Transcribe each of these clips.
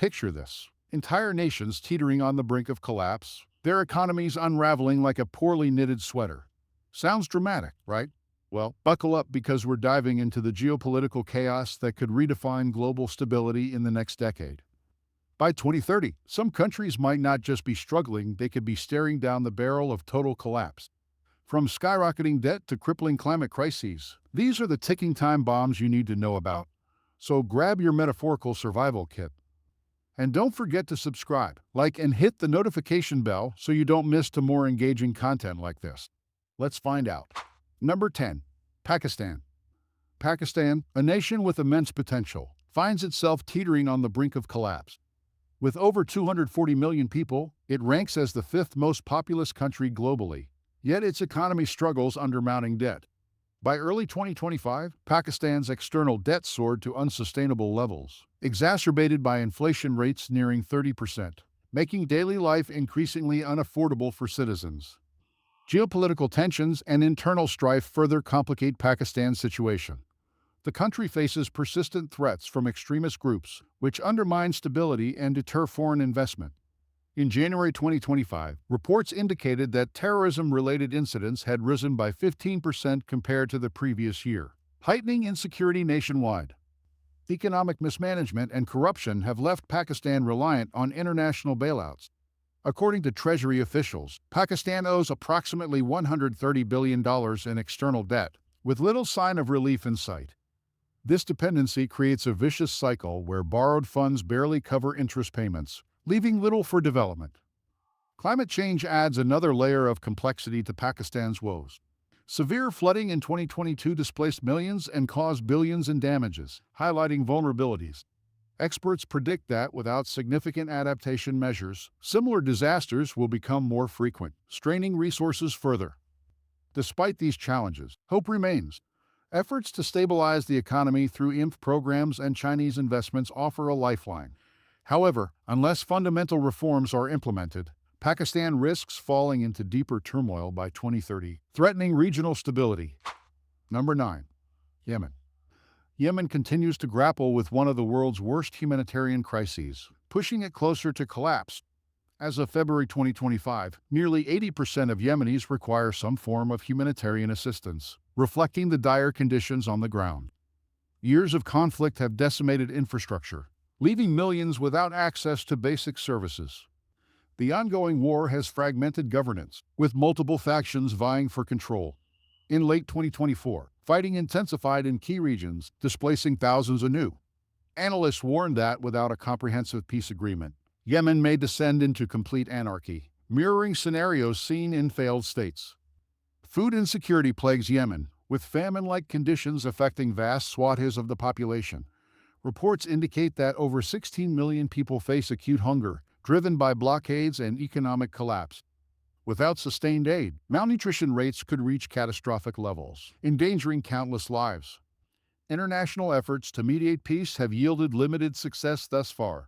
Picture this. Entire nations teetering on the brink of collapse, their economies unraveling like a poorly knitted sweater. Sounds dramatic, right? Well, buckle up because we're diving into the geopolitical chaos that could redefine global stability in the next decade. By 2030, some countries might not just be struggling, they could be staring down the barrel of total collapse. From skyrocketing debt to crippling climate crises, these are the ticking time bombs you need to know about. So grab your metaphorical survival kit. And don't forget to subscribe, like, and hit the notification bell so you don't miss to more engaging content like this. Let's find out. Number 10. Pakistan. Pakistan, a nation with immense potential, finds itself teetering on the brink of collapse. With over 240 million people, it ranks as the fifth most populous country globally. Yet its economy struggles under mounting debt. By early 2025, Pakistan's external debt soared to unsustainable levels, exacerbated by inflation rates nearing 30%, making daily life increasingly unaffordable for citizens. Geopolitical tensions and internal strife further complicate Pakistan's situation. The country faces persistent threats from extremist groups, which undermine stability and deter foreign investment. In January 2025, reports indicated that terrorism-related incidents had risen by 15% compared to the previous year, heightening insecurity nationwide. Economic mismanagement and corruption have left Pakistan reliant on international bailouts. According to Treasury officials, Pakistan owes approximately $130 billion in external debt, with little sign of relief in sight. This dependency creates a vicious cycle where borrowed funds barely cover interest payments, leaving little for development. Climate change adds another layer of complexity to Pakistan's woes. Severe flooding in 2022 displaced millions and caused billions in damages, highlighting vulnerabilities. Experts predict that without significant adaptation measures, similar disasters will become more frequent, straining resources further. Despite these challenges, hope remains. Efforts to stabilize the economy through IMF programs and Chinese investments offer a lifeline. However, unless fundamental reforms are implemented, Pakistan risks falling into deeper turmoil by 2030, threatening regional stability. Number 9. Yemen. Yemen continues to grapple with one of the world's worst humanitarian crises, pushing it closer to collapse. As of February 2025, nearly 80% of Yemenis require some form of humanitarian assistance, reflecting the dire conditions on the ground. Years of conflict have decimated infrastructure, leaving millions without access to basic services. The ongoing war has fragmented governance, with multiple factions vying for control. In late 2024, fighting intensified in key regions, displacing thousands anew. Analysts warned that without a comprehensive peace agreement, Yemen may descend into complete anarchy, mirroring scenarios seen in failed states. Food insecurity plagues Yemen, with famine-like conditions affecting vast swaths of the population. Reports indicate that over 16 million people face acute hunger, driven by blockades and economic collapse. Without sustained aid, malnutrition rates could reach catastrophic levels, endangering countless lives. International efforts to mediate peace have yielded limited success thus far.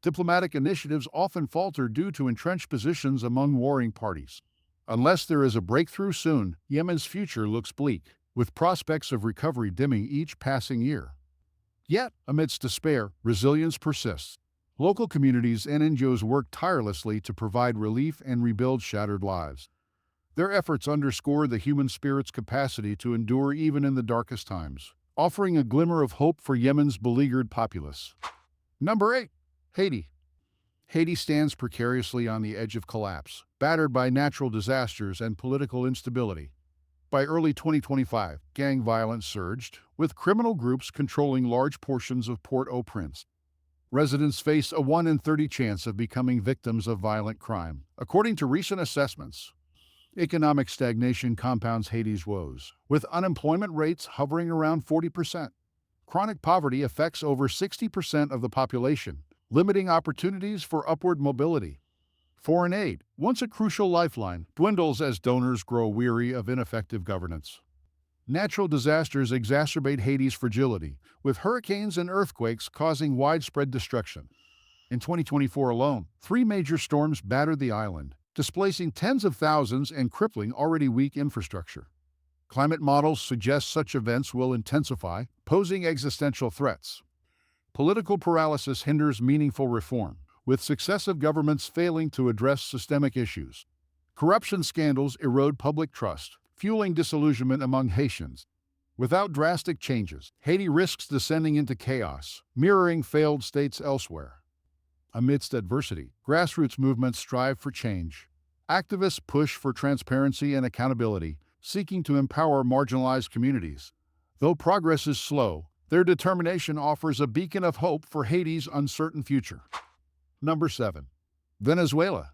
Diplomatic initiatives often falter due to entrenched positions among warring parties. Unless there is a breakthrough soon, Yemen's future looks bleak, with prospects of recovery dimming each passing year. Yet, amidst despair, resilience persists. Local communities and NGOs work tirelessly to provide relief and rebuild shattered lives. Their efforts underscore the human spirit's capacity to endure even in the darkest times, offering a glimmer of hope for Yemen's beleaguered populace. Number 8. Haiti. Haiti stands precariously on the edge of collapse, battered by natural disasters and political instability. By early 2025, gang violence surged, with criminal groups controlling large portions of Port-au-Prince. Residents face a 1 in 30 chance of becoming victims of violent crime, according to recent assessments. Economic stagnation compounds Haiti's woes, with unemployment rates hovering around 40%. Chronic poverty affects over 60% of the population, limiting opportunities for upward mobility. Foreign aid, once a crucial lifeline, dwindles as donors grow weary of ineffective governance. Natural disasters exacerbate Haiti's fragility, with hurricanes and earthquakes causing widespread destruction. In 2024 alone, 3 major storms battered the island, displacing tens of thousands and crippling already weak infrastructure. Climate models suggest such events will intensify, posing existential threats. Political paralysis hinders meaningful reform, with successive governments failing to address systemic issues. Corruption scandals erode public trust, fueling disillusionment among Haitians. Without drastic changes, Haiti risks descending into chaos, mirroring failed states elsewhere. Amidst adversity, grassroots movements strive for change. Activists push for transparency and accountability, seeking to empower marginalized communities. Though progress is slow, their determination offers a beacon of hope for Haiti's uncertain future. Number 7. Venezuela.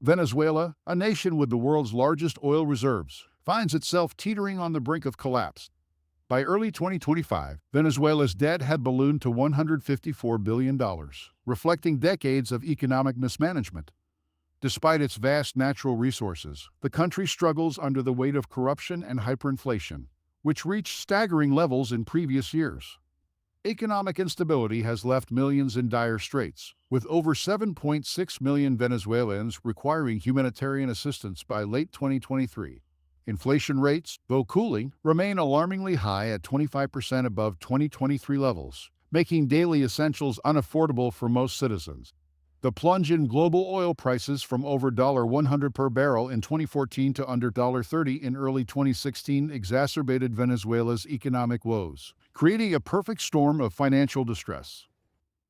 Venezuela, a nation with the world's largest oil reserves, finds itself teetering on the brink of collapse. By early 2025, Venezuela's debt had ballooned to $154 billion, reflecting decades of economic mismanagement. Despite its vast natural resources, the country struggles under the weight of corruption and hyperinflation, which reached staggering levels in previous years. Economic instability has left millions in dire straits, with over 7.6 million Venezuelans requiring humanitarian assistance by late 2023. Inflation rates, though cooling, remain alarmingly high at 25% above 2023 levels, making daily essentials unaffordable for most citizens. The plunge in global oil prices from over $100 per barrel in 2014 to under $30 in early 2016 exacerbated Venezuela's economic woes, creating a perfect storm of financial distress.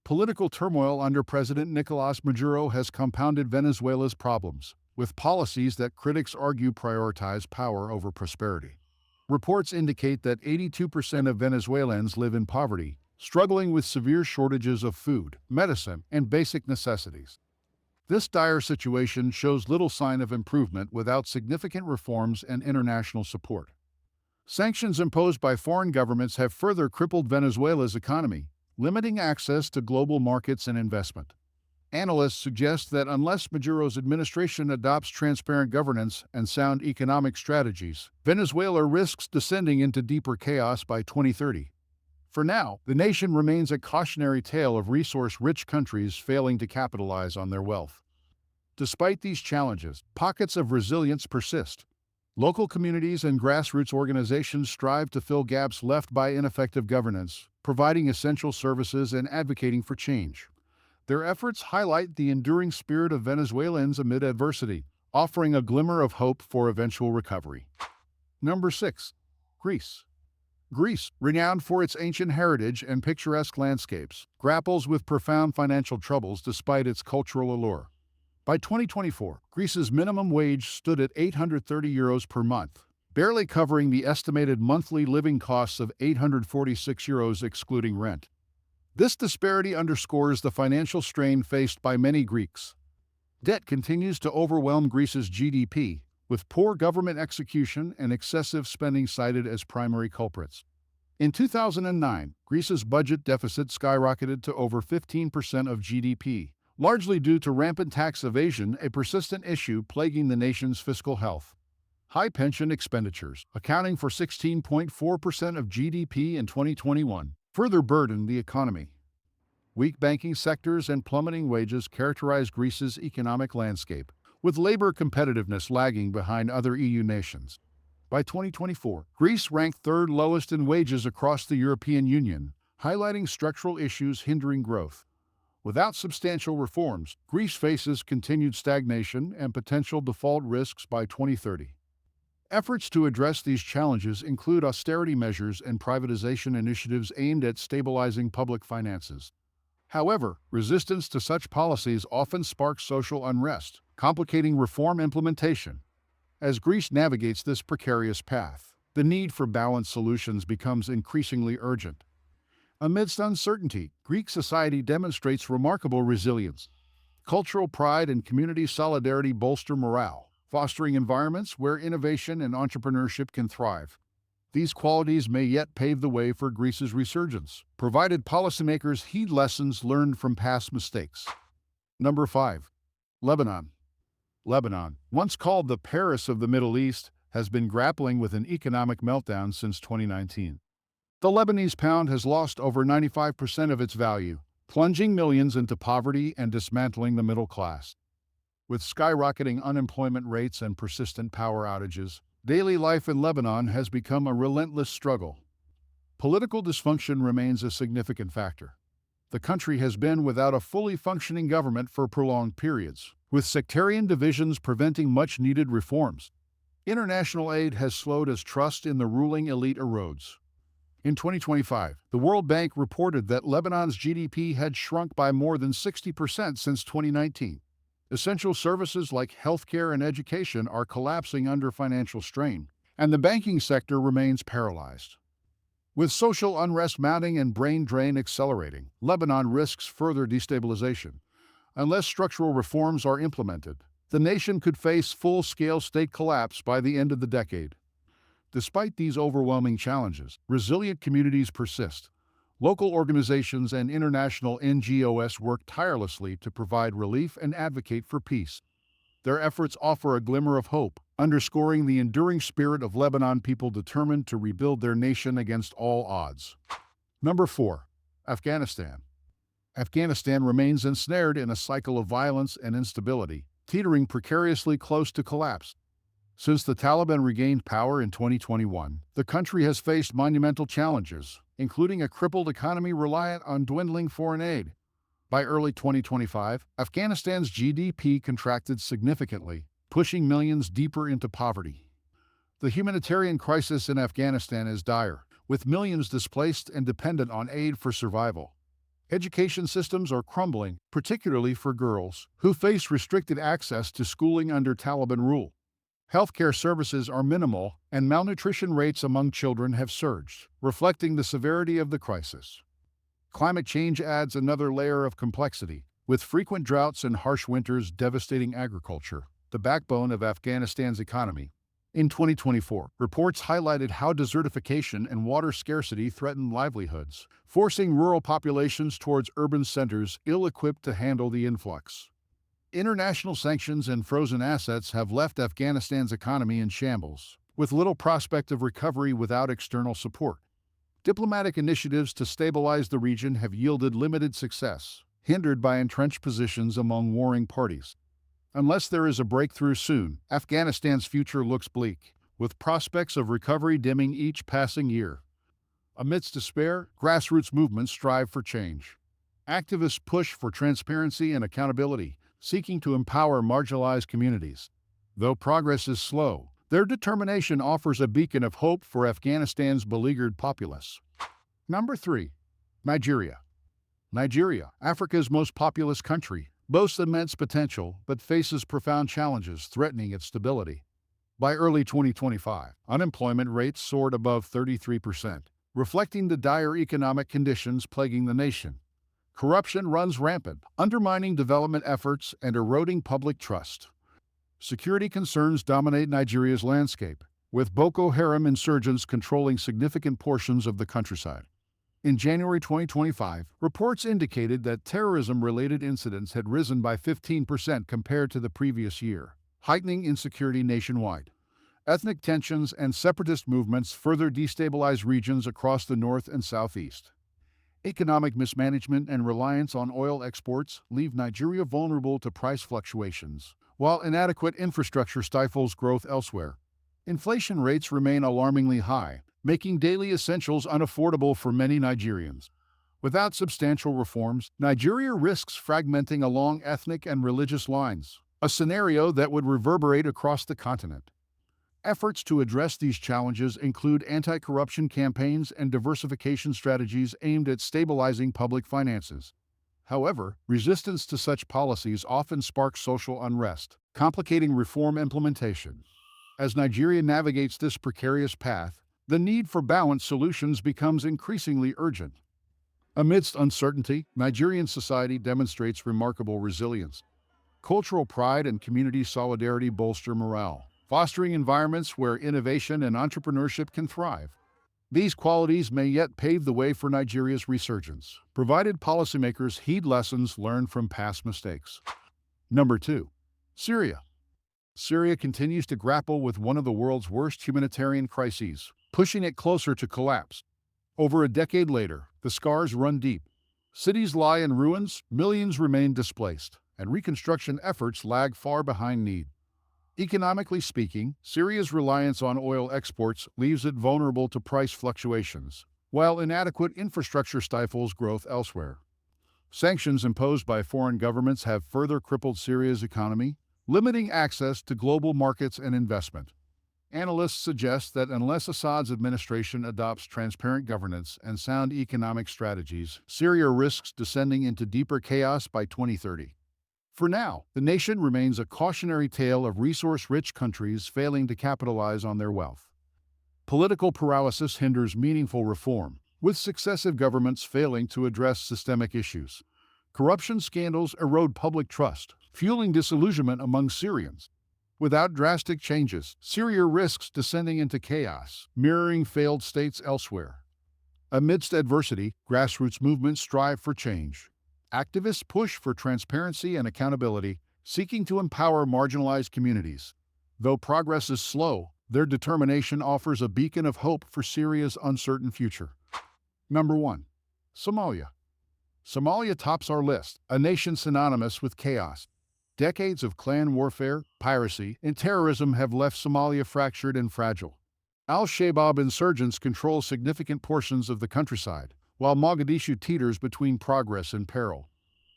Political turmoil under President Nicolás Maduro has compounded Venezuela's problems, with policies that critics argue prioritize power over prosperity. Reports indicate that 82% of Venezuelans live in poverty, struggling with severe shortages of food, medicine, and basic necessities. This dire situation shows little sign of improvement without significant reforms and international support. Sanctions imposed by foreign governments have further crippled Venezuela's economy, limiting access to global markets and investment. Analysts suggest that unless Maduro's administration adopts transparent governance and sound economic strategies, Venezuela risks descending into deeper chaos by 2030. For now, the nation remains a cautionary tale of resource-rich countries failing to capitalize on their wealth. Despite these challenges, pockets of resilience persist. Local communities and grassroots organizations strive to fill gaps left by ineffective governance, providing essential services and advocating for change. Their efforts highlight the enduring spirit of Venezuelans amid adversity, offering a glimmer of hope for eventual recovery. Number 6. Greece. Greece, renowned for its ancient heritage and picturesque landscapes, grapples with profound financial troubles despite its cultural allure. By 2024, Greece's minimum wage stood at €830 per month, barely covering the estimated monthly living costs of €846 excluding rent. This disparity underscores the financial strain faced by many Greeks. Debt continues to overwhelm Greece's GDP, with poor government execution and excessive spending cited as primary culprits. In 2009, Greece's budget deficit skyrocketed to over 15% of GDP, largely due to rampant tax evasion, a persistent issue plaguing the nation's fiscal health. High pension expenditures, accounting for 16.4% of GDP in 2021, further burdened the economy. Weak banking sectors and plummeting wages characterize Greece's economic landscape, with labor competitiveness lagging behind other EU nations. By 2024, Greece ranked third lowest in wages across the European Union, highlighting structural issues hindering growth. Without substantial reforms, Greece faces continued stagnation and potential default risks by 2030. Efforts to address these challenges include austerity measures and privatization initiatives aimed at stabilizing public finances. However, resistance to such policies often sparks social unrest, complicating reform implementation. As Greece navigates this precarious path, the need for balanced solutions becomes increasingly urgent. Amidst uncertainty, Greek society demonstrates remarkable resilience. Cultural pride and community solidarity bolster morale, fostering environments where innovation and entrepreneurship can thrive. These qualities may yet pave the way for Greece's resurgence, provided policymakers heed lessons learned from past mistakes. Number 5. Lebanon. Lebanon, once called the Paris of the Middle East, has been grappling with an economic meltdown since 2019. The Lebanese pound has lost over 95% of its value, plunging millions into poverty and dismantling the middle class. With skyrocketing unemployment rates and persistent power outages, daily life in Lebanon has become a relentless struggle. Political dysfunction remains a significant factor. The country has been without a fully functioning government for prolonged periods, with sectarian divisions preventing much-needed reforms. International aid has slowed as trust in the ruling elite erodes. In 2025, the World Bank reported that Lebanon's GDP had shrunk by more than 60% since 2019. Essential services like healthcare and education are collapsing under financial strain, and the banking sector remains paralyzed. With social unrest mounting and brain drain accelerating, Lebanon risks further destabilization. Unless structural reforms are implemented, the nation could face full-scale state collapse by the end of the decade. Despite these overwhelming challenges, resilient communities persist. Local organizations and international NGOs work tirelessly to provide relief and advocate for peace. Their efforts offer a glimmer of hope, underscoring the enduring spirit of Lebanon people determined to rebuild their nation against all odds. Number 4. Afghanistan. Afghanistan remains ensnared in a cycle of violence and instability, teetering precariously close to collapse. Since the Taliban regained power in 2021, the country has faced monumental challenges, including a crippled economy reliant on dwindling foreign aid. By early 2025, Afghanistan's GDP contracted significantly, pushing millions deeper into poverty. The humanitarian crisis in Afghanistan is dire, with millions displaced and dependent on aid for survival. Education systems are crumbling, particularly for girls, who face restricted access to schooling under Taliban rule. Healthcare services are minimal, and malnutrition rates among children have surged, reflecting the severity of the crisis. Climate change adds another layer of complexity, with frequent droughts and harsh winters devastating agriculture, the backbone of Afghanistan's economy. In 2024, reports highlighted how desertification and water scarcity threaten livelihoods, forcing rural populations towards urban centers ill-equipped to handle the influx. International sanctions and frozen assets have left Afghanistan's economy in shambles, with little prospect of recovery without external support. Diplomatic initiatives to stabilize the region have yielded limited success, hindered by entrenched positions among warring parties. Unless there is a breakthrough soon, Afghanistan's future looks bleak, with prospects of recovery dimming each passing year. Amidst despair, grassroots movements strive for change. Activists push for transparency and accountability, seeking to empower marginalized communities. Though progress is slow, their determination offers a beacon of hope for Afghanistan's beleaguered populace. Number 3. Nigeria. Nigeria, Africa's most populous country, boasts immense potential but faces profound challenges threatening its stability. By early 2025, unemployment rates soared above 33%, reflecting the dire economic conditions plaguing the nation. Corruption runs rampant, undermining development efforts and eroding public trust. Security concerns dominate Nigeria's landscape, with Boko Haram insurgents controlling significant portions of the countryside. In January 2025, reports indicated that terrorism-related incidents had risen by 15% compared to the previous year, heightening insecurity nationwide. Ethnic tensions and separatist movements further destabilize regions across the north and southeast. Economic mismanagement and reliance on oil exports leave Nigeria vulnerable to price fluctuations, while inadequate infrastructure stifles growth elsewhere. Inflation rates remain alarmingly high, making daily essentials unaffordable for many Nigerians. Without substantial reforms, Nigeria risks fragmenting along ethnic and religious lines, a scenario that would reverberate across the continent. Efforts to address these challenges include anti-corruption campaigns and diversification strategies aimed at stabilizing public finances. However, resistance to such policies often sparks social unrest, complicating reform implementation. As Nigeria navigates this precarious path, the need for balanced solutions becomes increasingly urgent. Amidst uncertainty, Nigerian society demonstrates remarkable resilience. Cultural pride and community solidarity bolster morale, fostering environments where innovation and entrepreneurship can thrive. These qualities may yet pave the way for Nigeria's resurgence, provided policymakers heed lessons learned from past mistakes. Number 2. Syria. Syria continues to grapple with one of the world's worst humanitarian crises, pushing it closer to collapse. Over a decade later, the scars run deep. Cities lie in ruins, millions remain displaced, and reconstruction efforts lag far behind need. Economically speaking, Syria's reliance on oil exports leaves it vulnerable to price fluctuations, while inadequate infrastructure stifles growth elsewhere. Sanctions imposed by foreign governments have further crippled Syria's economy, limiting access to global markets and investment. Analysts suggest that unless Assad's administration adopts transparent governance and sound economic strategies, Syria risks descending into deeper chaos by 2030. For now, the nation remains a cautionary tale of resource-rich countries failing to capitalize on their wealth. Political paralysis hinders meaningful reform, with successive governments failing to address systemic issues. Corruption scandals erode public trust, fueling disillusionment among Syrians. Without drastic changes, Syria risks descending into chaos, mirroring failed states elsewhere. Amidst adversity, grassroots movements strive for change. Activists push for transparency and accountability, seeking to empower marginalized communities. Though progress is slow, their determination offers a beacon of hope for Syria's uncertain future. Number 1. Somalia. Somalia tops our list, a nation synonymous with chaos. Decades of clan warfare, piracy, and terrorism have left Somalia fractured and fragile. Al-Shabaab insurgents control significant portions of the countryside, while Mogadishu teeters between progress and peril.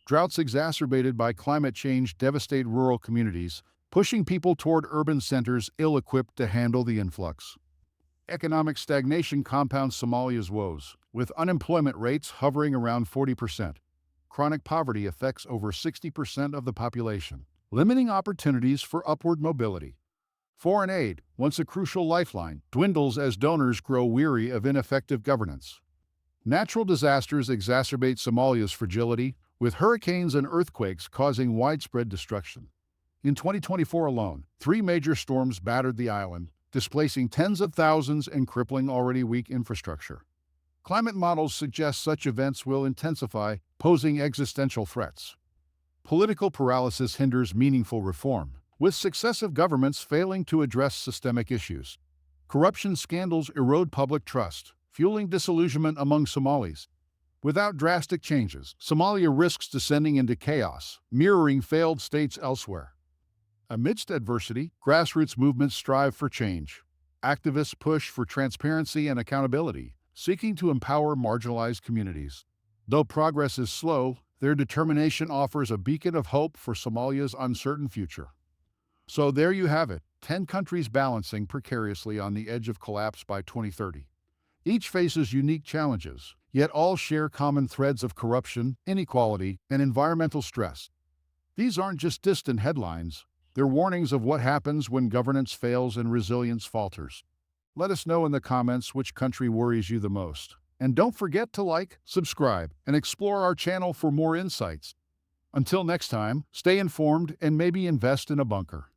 Droughts exacerbated by climate change devastate rural communities, pushing people toward urban centers ill-equipped to handle the influx. Economic stagnation compounds Somalia's woes, with unemployment rates hovering around 40%. Chronic poverty affects over 60% of the population, limiting opportunities for upward mobility. Foreign aid, once a crucial lifeline, dwindles as donors grow weary of ineffective governance. Natural disasters exacerbate Somalia's fragility, with hurricanes and earthquakes causing widespread destruction. In 2024 alone, 3 major storms battered the island, displacing tens of thousands and crippling already weak infrastructure. Climate models suggest such events will intensify, posing existential threats. Political paralysis hinders meaningful reform, with successive governments failing to address systemic issues. Corruption scandals erode public trust, fueling disillusionment among Somalis. Without drastic changes, Somalia risks descending into chaos, mirroring failed states elsewhere. Amidst adversity, grassroots movements strive for change. Activists push for transparency and accountability, seeking to empower marginalized communities. Though progress is slow, their determination offers a beacon of hope for Somalia's uncertain future. So there you have it, 10 countries balancing precariously on the edge of collapse by 2030. Each faces unique challenges, yet all share common threads of corruption, inequality, and environmental stress. These aren't just distant headlines, they're warnings of what happens when governance fails and resilience falters. Let us know in the comments which country worries you the most. And don't forget to like, subscribe, and explore our channel for more insights. Until next time, stay informed and maybe invest in a bunker.